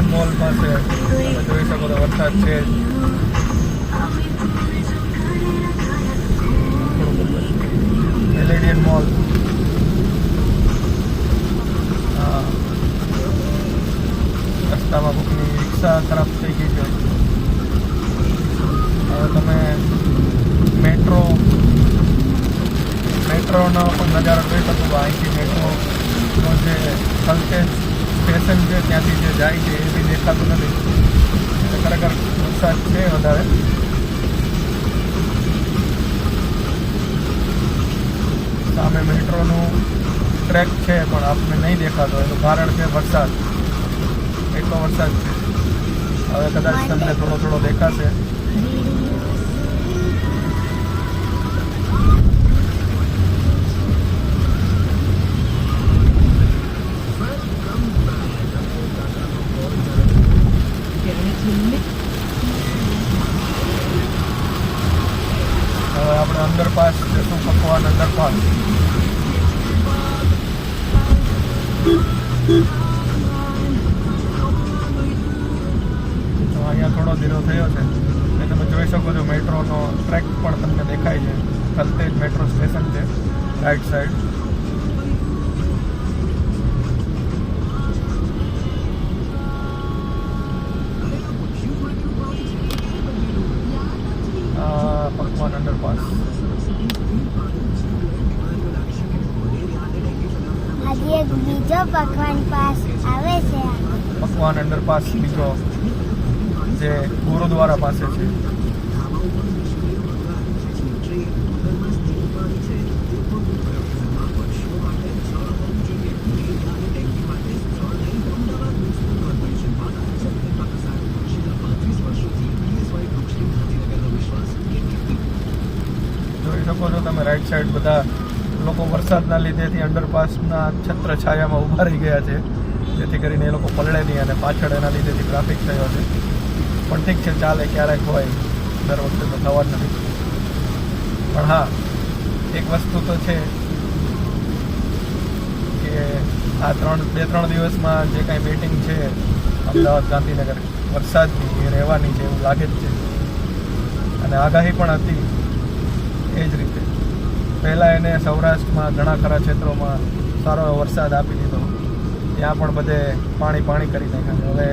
LED mall પાસે તમે જોઈ શકો તો વરસાદ છે એલઈડી મોલ રસ્તામાં કોઈની રિક્ષા ખરાબ થઈ ગઈ છે. હવે તમે મેટ્રોનો પણ નજારો જોઈ શકો. અહીંથી મેટ્રોનો જે સલ્ટેજ સ્ટેશન છે ત્યાંથી જે જાય છે એ બી દેખાતું નથી. ખરેખર વરસાદ છે વધારે. સામે મેટ્રોનું ટ્રેક છે પણ આપને નહીં દેખાતો. એનું કારણ છે વરસાદ. એટલો વરસાદ છે. હવે કદાચ તમને થોડો થોડો દેખાશે. હવે આપણે અંડરપાસ જશું, પકવાન અંડરપાસ. અહીંયા થોડો ધીરો થયો છે એ તમે જોઈ શકો છો. મેટ્રોનો ટ્રેક પણ તમને દેખાય છે. કલતેજ મેટ્રો સ્ટેશન છે રાઈટ સાઈડ. પકવાન અંડરપાસ. આજે એક બીજો પકવાન પાસ આવે છે. પકવાન અંડરપાસ બીજો જે ગુરુદ્વારા પાસે છે. જોઈ શકો છો તમે રાઈટ સાઈડ બધા લોકો વરસાદના લીધેથી અંડરપાસના છત્ર છાયામાં ઊભા રહી ગયા છે, જેથી કરીને એ લોકો પલળે નહીં અને પાછળ એના લીધેથી ટ્રાફિક થયો છે. પણ ઠીક છે, ચાલે, ક્યારેક હોય, દર વખતે તો થવા જ નથી. પણ હા, એક વસ્તુ તો છે કે આ 2-3 દિવસમાં જે કાંઈ બેટિંગ છે અમદાવાદ ગાંધીનગર વરસાદની એ રહેવાની છે એવું લાગે જ છે. અને આગાહી પણ હતી એ જ રીતે. પહેલાં એને સૌરાષ્ટ્રમાં ઘણા ખરા ક્ષેત્રોમાં સારો વરસાદ આપી દીધો. ત્યાં પણ બધે પાણી કરી નાખ્યા. હવે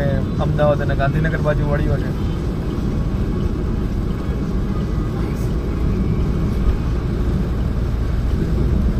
અમદાવાદ અને ગાંધીનગર બાજુ વળ્યો છે.